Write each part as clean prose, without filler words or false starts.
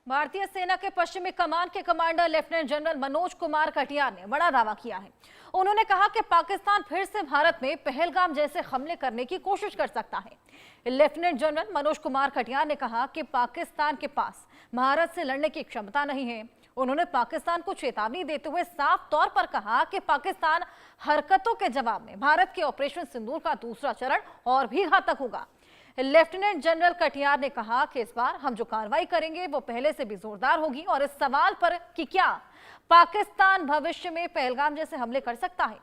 भारतीय सेना के पश्चिमी कमान के commander lieutenant general Manoj Kumar Katiyar ने बड़ा दावा किया है। उन्होंने कहा कि पाकिस्तान फिर से भारत में पहलगाम जैसे हमले करने की कोशिश कर सकता है। लेफ्टिनेंट जनरल मनोज कुमार कटियार ने कहा कि पाकिस्तान के पास भारत से लड़ने की क्षमता नहीं है। उन्होंने पाकिस्तान को चेतावनी देते हुए साफ तौर पर कहा कि पाकिस्तान हरकतों के जवाब में भारत के ऑपरेशन सिंदूर का दूसरा चरण और भी घातक होगा। लेफ्टिनेंट जनरल कटियार ने कहा कि इस बार हम जो कार्रवाई करेंगे वो पहले से भी जोरदार होगी और इस सवाल पर कि क्या पाकिस्तान भविष्य में पहलगाम जैसे हमले कर सकता है,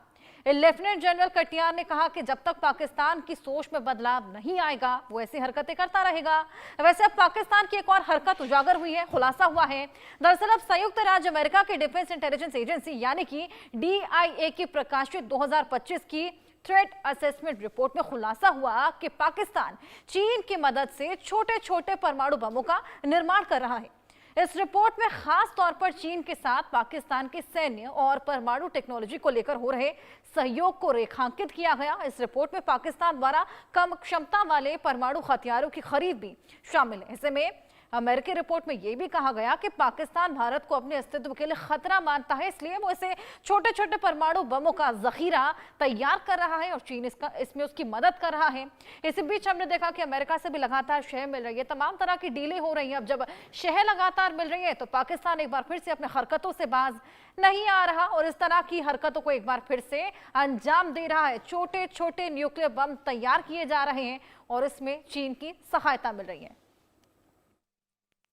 लेफ्टिनेंट जनरल कटियार ने कहा कि जब तक पाकिस्तान की सोच में बदलाव नहीं आएगा वो ऐसी हरकतें करता रहेगा। वैसे अब पाकिस्तान की एक और हरकत उजागर हुई है, खुलासा हुआ है। दरअसल अब संयुक्त राज्य अमेरिका की डिफेंस इंटेलिजेंस एजेंसी यानी कि DIA की प्रकाशित 2025 की थ्रेट असेसमेंट रिपोर्ट में खुलासा हुआ कि पाकिस्तान चीन की मदद से छोटे छोटे परमाणु बमों का निर्माण कर रहा है। इस रिपोर्ट में खास तौर पर चीन के साथ पाकिस्तान के सैन्य और परमाणु टेक्नोलॉजी को लेकर हो रहे सहयोग को रेखांकित किया गया। इस रिपोर्ट में पाकिस्तान द्वारा कम क्षमता वाले परमाणु हथियारों की खरीद भी शामिल है। ऐसे में अमेरिकी रिपोर्ट में यह भी कहा गया कि पाकिस्तान भारत को अपने अस्तित्व के लिए खतरा मानता है, इसलिए वो ऐसे छोटे छोटे परमाणु बमों का जखीरा तैयार कर रहा है और चीन इसमें उसकी मदद कर रहा है। इसी बीच हमने देखा कि अमेरिका से भी लगातार शह मिल रही है, तमाम तरह की डीलें हो रही है। अब जब शह लगातार मिल रही है तो पाकिस्तान एक बार फिर से अपने हरकतों से बाज नहीं आ रहा और इस तरह की हरकतों को एक बार फिर से अंजाम दे रहा है। छोटे छोटे न्यूक्लियर बम तैयार किए जा रहे हैं और इसमें चीन की सहायता मिल रही है।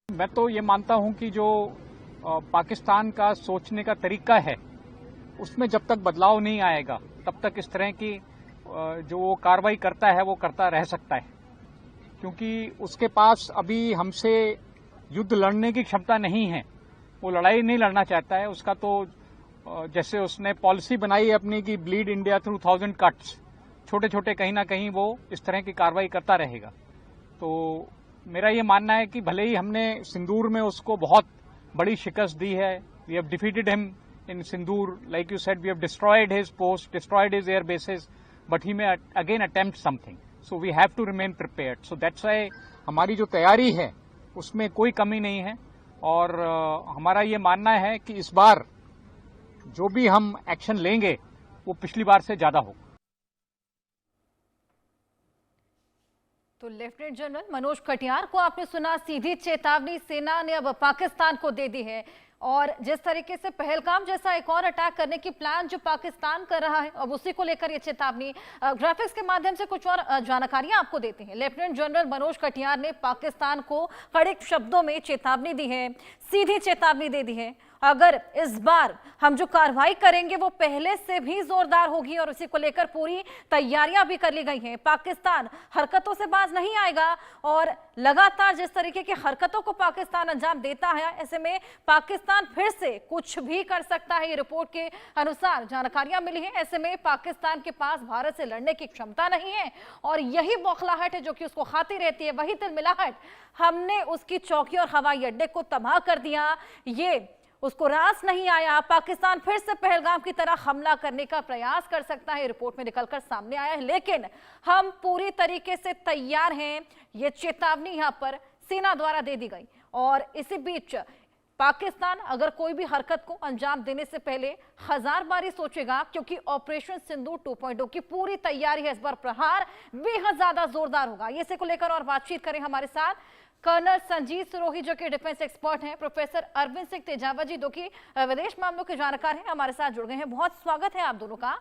मैं तो ये मानता हूं कि जो पाकिस्तान का सोचने का तरीका है उसमें जब तक बदलाव नहीं आएगा तब तक इस तरह की जो वो कार्रवाई करता है वो करता रह सकता है, क्योंकि उसके पास अभी हमसे युद्ध लड़ने की क्षमता नहीं है। वो लड़ाई नहीं लड़ना चाहता है। उसका तो जैसे उसने पॉलिसी बनाई है अपनी कि ब्लीड इंडिया थ्रू 1000 कट्स, छोटे छोटे कहीं ना कहीं वो इस तरह की कार्रवाई करता रहेगा। तो मेरा ये मानना है कि भले ही हमने सिंदूर में उसको बहुत बड़ी शिकस्त दी है, we have defeated him in Sindoor, like you said, we have destroyed his post, destroyed his air bases, but he may again attempt something, so we have to remain prepared. So that's why हमारी जो तैयारी है उसमें कोई कमी नहीं है और हमारा ये मानना है कि इस बार जो भी हम एक्शन लेंगे वो पिछली बार से ज्यादा होगा। तो लेफ्टिनेंट जनरल मनोज कटियार को आपने सुना। सीधी चेतावनी सेना ने अब पाकिस्तान को दे दी है और जिस तरीके से पहलगाम जैसा एक और अटैक करने की प्लान जो पाकिस्तान कर रहा है, अब उसी को लेकर ये चेतावनी। ग्राफिक्स के माध्यम से कुछ और जानकारियां आपको देते हैं। लेफ्टिनेंट जनरल मनोज कटियार ने पाकिस्तान को कड़े शब्दों में चेतावनी दी है, सीधी चेतावनी दे दी है। अगर इस बार हम जो कार्रवाई करेंगे वो पहले से भी जोरदार होगी और उसी को लेकर पूरी तैयारियां भी कर ली गई हैं। पाकिस्तान हरकतों से बाज नहीं आएगा और लगातार जिस तरीके की हरकतों को पाकिस्तान अंजाम देता है, ऐसे में पाकिस्तान फिर से कुछ भी कर सकता है। ये रिपोर्ट के अनुसार जानकारियां मिली है। ऐसे में पाकिस्तान के पास भारत से लड़ने की क्षमता नहीं है और यही बौखलाहट है जो कि उसको खाती रहती है, वही तिलमिलाहट। हमने उसकी चौकी और हवाई अड्डे को तबाह कर दिया, ये उसको रास नहीं आया। पाकिस्तान फिर से पहलगाम की तरह हमला करने का प्रयास कर सकता है, रिपोर्ट में निकलकर सामने आया है, लेकिन हम पूरी तरीके से तैयार हैं। ये चेतावनी यहां पर सेना द्वारा दे दी गई और इसी बीच पाकिस्तान अगर कोई भी हरकत को अंजाम देने से पहले 1000 बारी सोचेगा, क्योंकि ऑपरेशन सिंदूर 2.0 की पूरी तैयारी है। इस बार प्रहार बेहद ज्यादा जोरदार होगा। इसे को लेकर और बातचीत करें हमारे साथ कर्नल संजीत सिरोही जो कि डिफेंस एक्सपर्ट हैं, प्रोफेसर अरविंद सिंह तेजावत जी जो कि विदेश मामलों के जानकार हैं, हमारे साथ जुड़ गए हैं। बहुत स्वागत है आप दोनों का।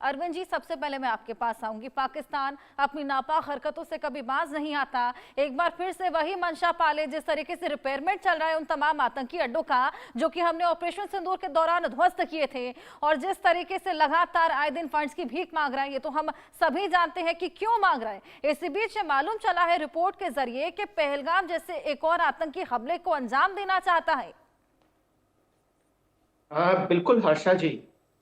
अरविंद जी, सबसे पहले मैं आपके पास आऊंगी। पाकिस्तान अपनी नापाक हरकतों से कभी बाज नहीं आता, एक बार फिर से वही मंशा पाले जिस तरीके से रिपेयरमेंट चल रहा है उन तमाम आतंकी अड्डों का जो कि हमने ऑपरेशन सिंदूर के दौरान ध्वस्त किए थे, और जिस तरीके से लगातार आए दिन फंड्स की भीख मांग रहा है, ये तो हम सभी जानते हैं कि क्यों मांग रहा है। इसी बीच मालूम चला है रिपोर्ट के जरिए कि पहलगाम जैसे एक और आतंकी हमले को अंजाम देना चाहता है। बिल्कुल हर्षा जी,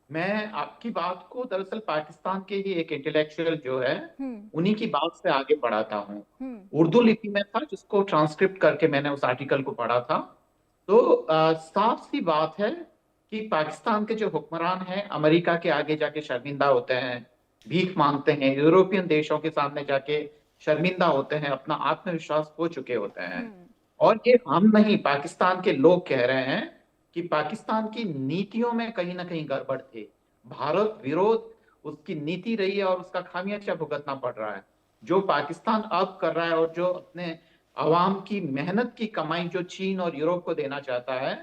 मैं आपकी बात को दरअसल पाकिस्तान के ही एक इंटेलेक्चुअल जो है उन्हीं की बात से आगे बढ़ाता हूँ। उर्दू लिपि में था जिसको ट्रांसक्रिप्ट करके मैंने उस आर्टिकल को पढ़ा था। तो साफ सी बात है कि पाकिस्तान के जो हुक्मरान हैं अमेरिका के आगे जाके शर्मिंदा होते हैं, भीख मांगते हैं, यूरोपियन देशों के सामने जाके शर्मिंदा होते हैं, अपना आत्मविश्वास खो चुके होते हैं और ये हम नहीं, पाकिस्तान के लोग कह रहे हैं कि पाकिस्तान की नीतियों में कहीं ना कहीं गड़बड़ थी। भारत विरोध उसकी नीति रही है और उसका खामियाजा भुगतना पड़ रहा है। जो पाकिस्तान अब कर रहा है और जो अपने अवाम की मेहनत की कमाई जो चीन और यूरोप को देना चाहता है,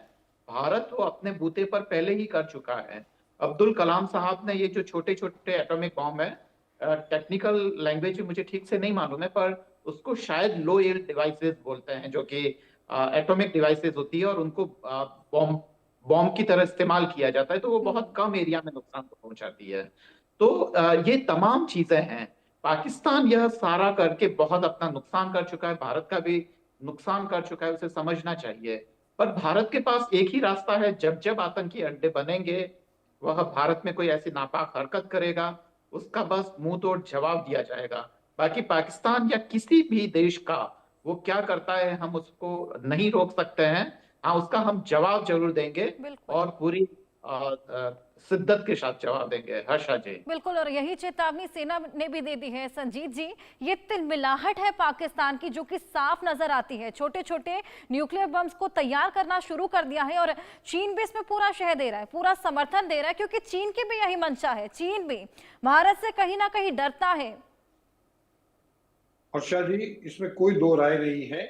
भारत वो अपने बूते पर पहले ही कर चुका है। अब्दुल कलाम साहब ने ये जो छोटे छोटे एटॉमिक बॉम्ब है, टेक्निकल लैंग्वेज मुझे ठीक से नहीं मालूम है, पर उसको शायद लो यील्ड डिवाइसेस बोलते हैं, जो कि एटॉमिक डिवाइसेस होती है और उनको बॉम्ब बॉम्ब की तरह इस्तेमाल किया जाता है, तो वो बहुत कम एरिया में नुकसान को पहुंचाती है। तो ये तमाम चीजें हैं। पाकिस्तान यह सारा करके बहुत अपना नुकसान कर चुका है, भारत का भी नुकसान कर चुका है, उसे समझना चाहिए। पर भारत के पास एक ही रास्ता है, जब जब आतंकी अड्डे बनेंगे, वह भारत में कोई ऐसी नापाक हरकत करेगा, उसका बस मुंह तोड़ जवाब दिया जाएगा। बाकी पाकिस्तान या किसी भी देश का वो क्या करता है हम उसको नहीं रोक सकते हैं। हाँ, उसका हम जवाब जरूर देंगे और पूरी शिद्दत के साथ जवाब देंगे। हर्षा जी, बिल्कुल, और यही चेतावनी सेना ने भी दे दी है। संजीत जी, ये तिलमिलाहट है पाकिस्तान की जो कि साफ नजर आती है। छोटे छोटे न्यूक्लियर बम्स को तैयार करना शुरू कर दिया है और चीन भी इसमें पूरा शह दे रहा है, पूरा समर्थन दे रहा है, क्योंकि चीन की भी यही मंशा है। चीन भी भारत से कहीं ना कहीं डरता है। हर्षा जी, इसमें कोई दो राय नहीं है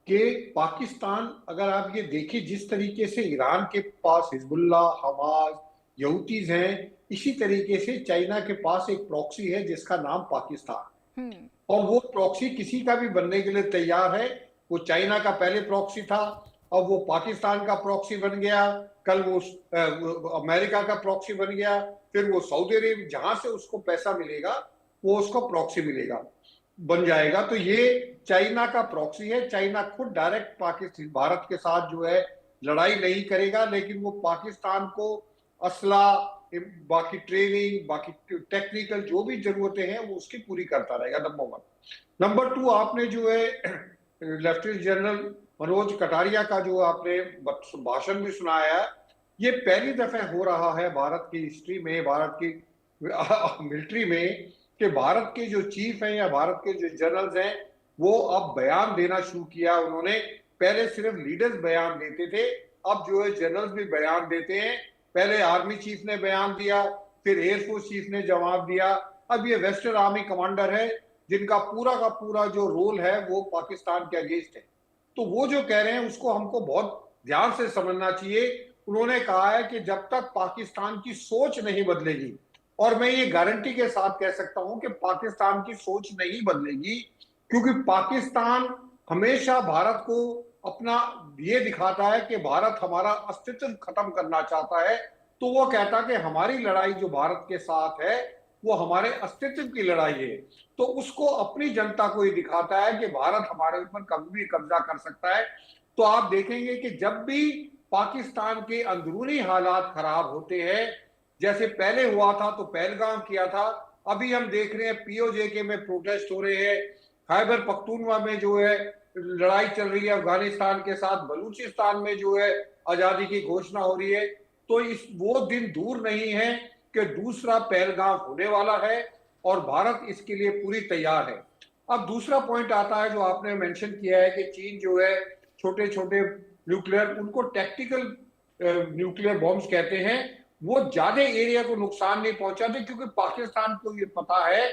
कि पाकिस्तान, अगर आप ये देखिए जिस तरीके से ईरान के पास हिजबुल्लाह, हमास, यहूतीज हैं, इसी तरीके से चाइना के पास एक प्रॉक्सी है जिसका नाम पाकिस्तान, और वो प्रॉक्सी किसी का भी बनने के लिए तैयार है। वो चाइना का पहले प्रॉक्सी था, अब वो पाकिस्तान का प्रॉक्सी बन गया, कल वो अमेरिका का प्रॉक्सी बन गया, फिर वो सऊदी अरेबिया, जहां से उसको पैसा मिलेगा वो उसको प्रॉक्सी मिलेगा बन जाएगा। तो ये चाइना का प्रॉक्सी है। चाइना खुद डायरेक्ट पाकिस्तान भारत के साथ जो है लड़ाई नहीं करेगा, लेकिन वो पाकिस्तान को असला, बाकी ट्रेनिंग, बाकी टेक्निकल जो भी जरूरतें हैं वो उसकी पूरी करता रहेगा। नंबर 1। नंबर 2, आपने जो है लेफ्टिनेंट जनरल मनोज कटारिया का जो आपने भाषण भी सुनाया, ये पहली दफा हो रहा है भारत की हिस्ट्री में, भारत की मिलिट्री में, कि भारत के जो चीफ हैं या भारत के जो जनरल्स हैं वो अब बयान देना शुरू किया उन्होंने। पहले सिर्फ लीडर्स बयान देते थे, अब जो है जनरल्स भी बयान देते हैं। पहले आर्मी चीफ ने बयान दिया, फिर एयरफोर्स चीफ ने जवाब दिया, अब ये वेस्टर्न आर्मी कमांडर है जिनका पूरा का पूरा जो रोल है वो पाकिस्तान के अगेंस्ट है। तो वो जो कह रहे हैं उसको हमको बहुत ध्यान से समझना चाहिए। उन्होंने कहा है कि जब तक पाकिस्तान की सोच नहीं बदलेगी, और मैं ये गारंटी के साथ कह सकता हूं कि पाकिस्तान की सोच नहीं बदलेगी, क्योंकि पाकिस्तान हमेशा भारत को अपना ये दिखाता है कि भारत हमारा अस्तित्व खत्म करना चाहता है। तो वो कहता है कि हमारी लड़ाई जो भारत के साथ है वो हमारे अस्तित्व की लड़ाई है। तो उसको अपनी जनता को ये दिखाता है कि भारत हमारे ऊपर कभी भी कब्जा कर सकता है। तो आप देखेंगे कि जब भी पाकिस्तान के अंदरूनी हालात खराब होते हैं, जैसे पहले हुआ था तो पहलगाम किया था, अभी हम देख रहे हैं पीओजे में प्रोटेस्ट हो रहे हैं, खैबर पख्तूनवा में जो है लड़ाई चल रही है अफगानिस्तान के साथ, बलूचिस्तान में जो है आजादी की घोषणा हो रही है। तो वो दिन दूर नहीं है कि दूसरा पहलगाम होने वाला है और भारत इसके लिए पूरी तैयार है। अब दूसरा पॉइंट आता है जो आपने मेंशन किया है कि चीन जो है छोटे छोटे न्यूक्लियर, उनको टैक्टिकल न्यूक्लियर बॉम्ब्स कहते हैं, वो ज्यादा एरिया को नुकसान नहीं पहुंचाते, क्योंकि पाकिस्तान को ये पता है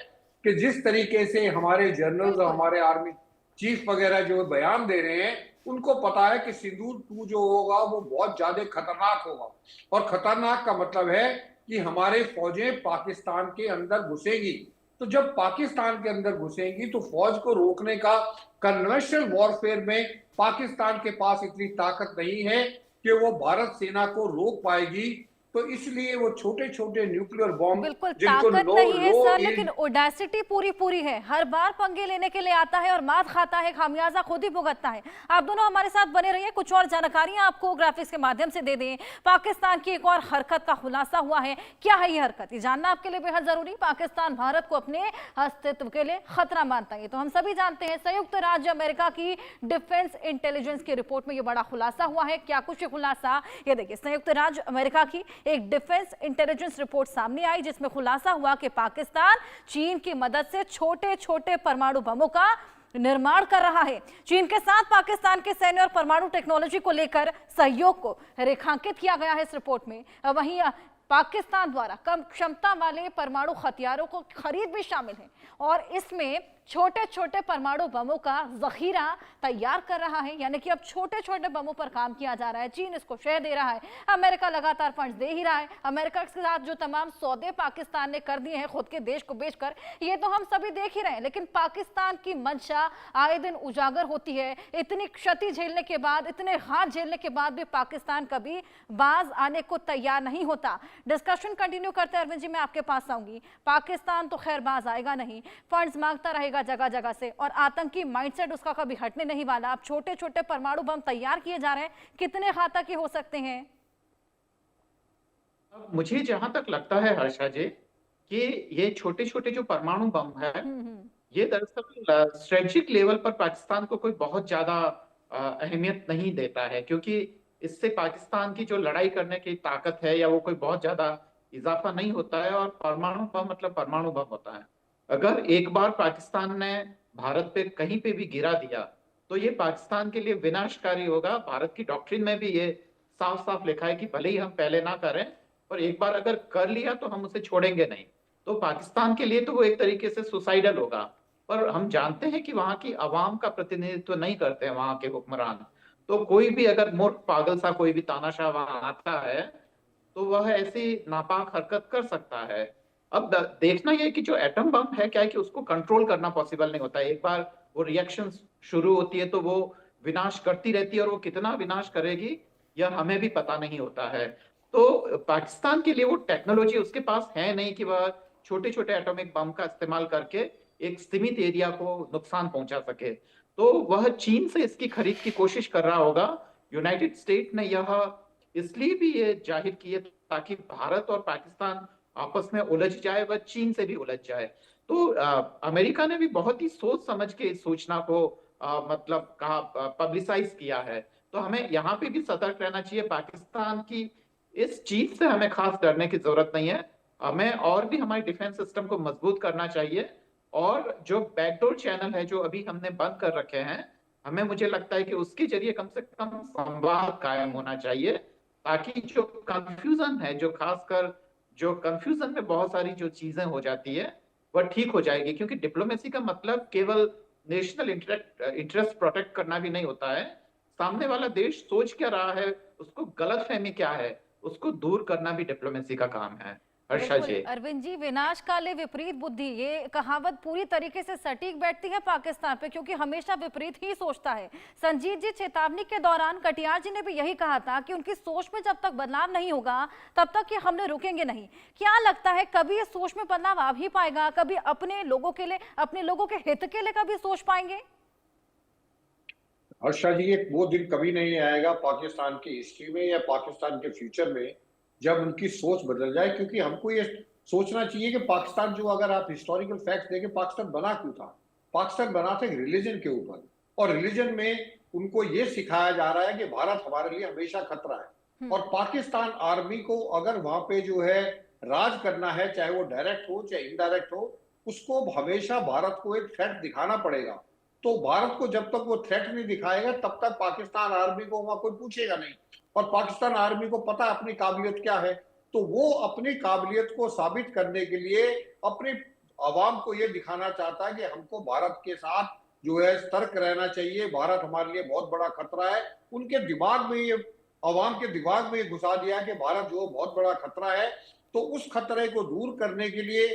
कि जिस तरीके से हमारे जनरल्स और हमारे आर्मी चीफ वगैरह जो बयान दे रहे हैं, उनको पता है कि सिंदूर 2 जो होगा वो बहुत ज्यादा खतरनाक होगा। और खतरनाक का मतलब है कि हमारे फौजें पाकिस्तान के अंदर घुसेंगी। तो जब पाकिस्तान के अंदर घुसेंगी तो फौज को रोकने का कन्वेंशनल वॉरफेयर में पाकिस्तान के पास इतनी ताकत नहीं है कि वो भारत सेना को रोक पाएगी। तो इसलिए वो छोटे छोटे न्यूक्लियर बॉम्ब, बिल्कुल ताकत नहीं है सर, लेकिन ओडेसिटी पूरी है। हर बार पंगे लेने के लिए आता है और मात खाता है, खामियाजा खुद ही भुगतता है। आप दोनों हमारे साथ बने रहिए, कुछ और जानकारियां आपको ग्राफिक्स के माध्यम से दे दें। पाकिस्तान की एक और हरकत का खुलासा हुआ है। क्या है ये हरकत, ये जानना आपके लिए बेहद जरूरी। पाकिस्तान भारत को अपने अस्तित्व के लिए खतरा मानता है, तो हम सभी जानते हैं। संयुक्त राज्य अमेरिका की डिफेंस इंटेलिजेंस की रिपोर्ट में ये बड़ा खुलासा हुआ है। क्या कुछ खुलासा, ये देखिए, संयुक्त राज्य अमेरिका की एक डिफेंस इंटेलिजेंस रिपोर्ट सामने आई जिसमें खुलासा हुआ कि पाकिस्तान चीन की मदद से छोटे छोटे परमाणु बमों का निर्माण कर रहा है। चीन के साथ पाकिस्तान के सैन्य और परमाणु टेक्नोलॉजी को लेकर सहयोग को रेखांकित किया गया है इस रिपोर्ट में। वहीं पाकिस्तान द्वारा कम क्षमता वाले परमाणु हथियारों को खरीद भी शामिल है और इसमें छोटे छोटे परमाणु बमों का जखीरा तैयार कर रहा है, यानी कि अब छोटे छोटे बमों पर काम किया जा रहा है। चीन इसको श्रेय दे रहा है, अमेरिका लगातार फंड्स दे ही रहा है। अमेरिका के साथ जो तमाम सौदे पाकिस्तान ने कर दिए हैं खुद के देश को बेचकर, ये तो हम सभी देख ही रहे हैं, लेकिन पाकिस्तान की मंशा आए दिन उजागर होती है। इतनी क्षति झेलने के बाद, इतने हाथ झेलने के बाद भी पाकिस्तान कभी बाज आने को तैयार नहीं होता। डिस्कशन कंटिन्यू करते हैं अरविंद जी, मैं आपके पास आऊंगी। पाकिस्तान तो खैर बाज आएगा नहीं, फंड्स मांगता रहेगा जगह जगह से और आतंकी माइंडसेट उसका कभी हटने नहीं वाला। अब छोटे छोटे परमाणु बम तैयार किए जा रहे हैं, कितने घातक हो सकते हैं? मुझे जहां तक लगता है हर्षा जी कि ये छोटे छोटे जो परमाणु बम है ये दरअसल स्ट्रेटेजिक लेवल पर पाकिस्तान को कोई बहुत ज्यादा अहमियत नहीं देता है, क्योंकि इससे पाकिस्तान की जो लड़ाई करने की ताकत है या वो कोई बहुत ज्यादा इजाफा नहीं होता है। और परमाणु बम मतलब परमाणु बम होता है। अगर एक बार पाकिस्तान ने भारत पे कहीं पे भी गिरा दिया तो ये पाकिस्तान के लिए विनाशकारी होगा। भारत की डॉक्ट्रिन में भी ये साफ साफ लिखा है कि भले ही हम पहले ना करें, पर एक बार अगर कर लिया तो हम उसे छोड़ेंगे नहीं। तो पाकिस्तान के लिए तो वो एक तरीके से सुसाइडल होगा। पर हम जानते हैं कि वहां की आवाम का प्रतिनिधित्व नहीं करते हैं वहां के हुक्मरान। तो कोई भी अगर मूर्ख पागल सा कोई भी तानाशाह वहां आता है तो वह ऐसी नापाक हरकत कर सकता है। अब देखना यह कि जो एटम बम है क्या है कि उसको कंट्रोल करना पॉसिबल नहीं होता है। एक बार वो रिएक्शन शुरू होती है तो वो विनाश करती रहती है, और वो कितना विनाश करेगी यह हमें भी पता नहीं होता है। तो पाकिस्तान के लिए वो टेक्नोलॉजी उसके पास है नहीं कि वह छोटे छोटे एटॉमिक बम का इस्तेमाल करके एक सीमित एरिया को नुकसान पहुंचा सके। तो वह चीन से इसकी खरीद की कोशिश कर रहा होगा। यूनाइटेड स्टेट ने यह इसलिए भी ये जाहिर किए ताकि भारत और पाकिस्तान आपस में उलझ जाए, वह चीन से भी उलझ जाए। तो अमेरिका ने भी बहुत ही सोच समझ के इस सूचना को मतलब कहा पब्लिसाइज किया है। तो हमें यहाँ पे भी सतर्क रहना चाहिए। पाकिस्तान की इस चीज से हमें खास डरने की जरूरत नहीं है। हमें और भी हमारे डिफेंस सिस्टम को मजबूत करना चाहिए, और जो बैकडोर चैनल है जो अभी हमने बंद कर रखे हैं, हमें मुझे लगता है कि उसके जरिए कम से कम संवाद कायम होना चाहिए, ताकि जो कंफ्यूजन है, जो खासकर जो कंफ्यूजन में बहुत सारी जो चीजें हो जाती है वह ठीक हो जाएगी। क्योंकि डिप्लोमेसी का मतलब केवल नेशनल इंटरेस्ट प्रोटेक्ट करना भी नहीं होता है। सामने वाला देश सोच क्या रहा है, उसको गलतफहमी क्या है, उसको दूर करना भी डिप्लोमेसी का काम है। हर्षा जी, अरविंद जी, विनाश काले विपरीत बुद्धि, ये कहावत पूरी तरीके से सटीक बैठती है पाकिस्तान पे, क्योंकि हमेशा विपरीत ही सोचता है। संजीत जी, चेतावनी के दौरान कटियार जी ने भी यही कहा था कि उनकी सोच में जब तक बदलाव नहीं होगा तब तक ये हमले रुकेंगे नहीं। क्या लगता है कभी इस सोच में बदलाव आ भी पाएगा? कभी अपने लोगों के लिए, अपने लोगों के हित के लिए कभी सोच पाएंगे? हर्षा जी, एक वो दिन कभी नहीं आएगा पाकिस्तान की हिस्ट्री में या पाकिस्तान के फ्यूचर में जब उनकी सोच बदल जाए। क्योंकि हमको ये सोचना चाहिए कि पाकिस्तान, जो अगर आप हिस्टोरिकल फैक्ट्स देखें, पाकिस्तान बना क्यों था? पाकिस्तान बना था एक रिलीजन के ऊपर, और रिलीजन में उनको ये सिखाया जा रहा है कि भारत हमारे लिए हमेशा खतरा है। और पाकिस्तान आर्मी को अगर वहां पे जो है राज करना है, चाहे वो डायरेक्ट हो चाहे इनडायरेक्ट हो, उसको हमेशा भारत को एक थ्रेट दिखाना पड़ेगा। तो भारत को जब तक वो थ्रेट नहीं दिखाएगा तब तक पाकिस्तान आर्मी को वहां कोई पूछेगा नहीं। और पाकिस्तान आर्मी को पता अपनी काबिलियत क्या है, तो वो अपनी काबिलियत को साबित करने के लिए अपने अवाम को ये दिखाना चाहता है कि हमको भारत के साथ जो है सतर्क रहना चाहिए, भारत हमारे लिए बहुत बड़ा खतरा है। उनके दिमाग में ये, अवाम के दिमाग में ये घुसा दिया कि भारत जो बहुत बड़ा खतरा है। तो उस खतरे को दूर करने के लिए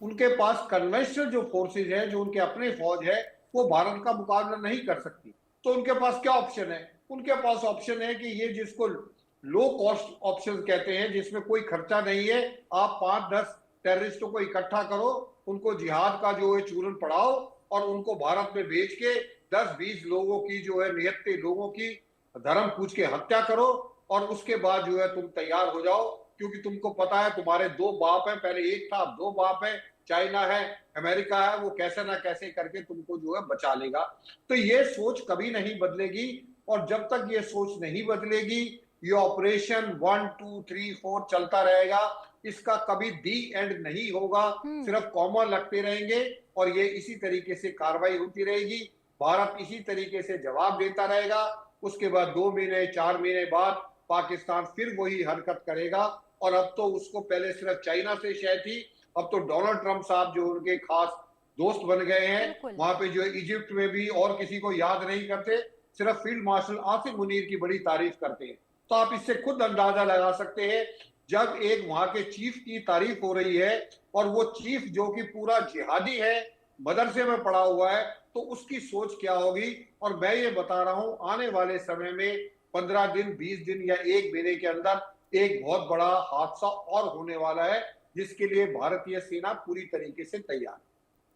उनके पास कन्वेंशनल जो फोर्सेज है, जो उनके अपने फौज है, वो भारत का मुकाबला नहीं कर सकती। तो उनके पास क्या ऑप्शन है? उनके पास ऑप्शन है कि ये जिसको लो कॉस्ट ऑप्शन कहते हैं, जिसमें कोई खर्चा नहीं है, आप 5-10 टेररिस्टों को इकट्ठा करो, उनको जिहाद का जो है चूरन पड़ाओ, और उनको भारत में भेज के 10-20 लोगों की जो है निहत्ते लोगों की धर्म पूछ के हत्या करो, और उसके बाद जो है तुम तैयार हो जाओ। क्योंकि तुमको पता है तुम्हारे 2 बाप हैं, पहले एक था, अब 2 बाप है, चाइना है, अमेरिका है, वो कैसे ना कैसे करके तुमको जो है बचा लेगा। तो ये सोच कभी नहीं बदलेगी, और जब तक ये सोच नहीं बदलेगी ये ऑपरेशन 1, 2, 3, 4 चलता रहेगा। इसका कभी दी एंड नहीं होगा, सिर्फ कॉमा लगते रहेंगे। और ये इसी तरीके से कार्रवाई होती रहेगी। भारत इसी तरीके से जवाब देता रहेगा। उसके बाद 2 महीने 4 महीने बाद पाकिस्तान फिर वही हरकत करेगा। और अब तो उसको पहले सिर्फ चाइना से शय थी, अब तो डोनाल्ड ट्रंप साहब जो उनके खास दोस्त बन गए हैं, वहां पे जो इजिप्ट में भी और किसी को याद नहीं करते, सिर्फ फील्ड मार्शल आसिम मुनीर की बड़ी तारीफ करते हैं। तो आप इससे खुद अंदाजा लगा सकते हैं, जब एक वहां के चीफ की तारीफ हो रही है और वो चीफ जो कि पूरा जिहादी है, मदरसे में पड़ा हुआ है, तो उसकी सोच क्या होगी। और मैं ये बता रहा हूं, आने वाले समय में 15 दिन 20 दिन या 1 महीने के अंदर एक बहुत बड़ा हादसा और होने वाला है, जिसके लिए भारतीय सेना पूरी तरीके से तैयार है।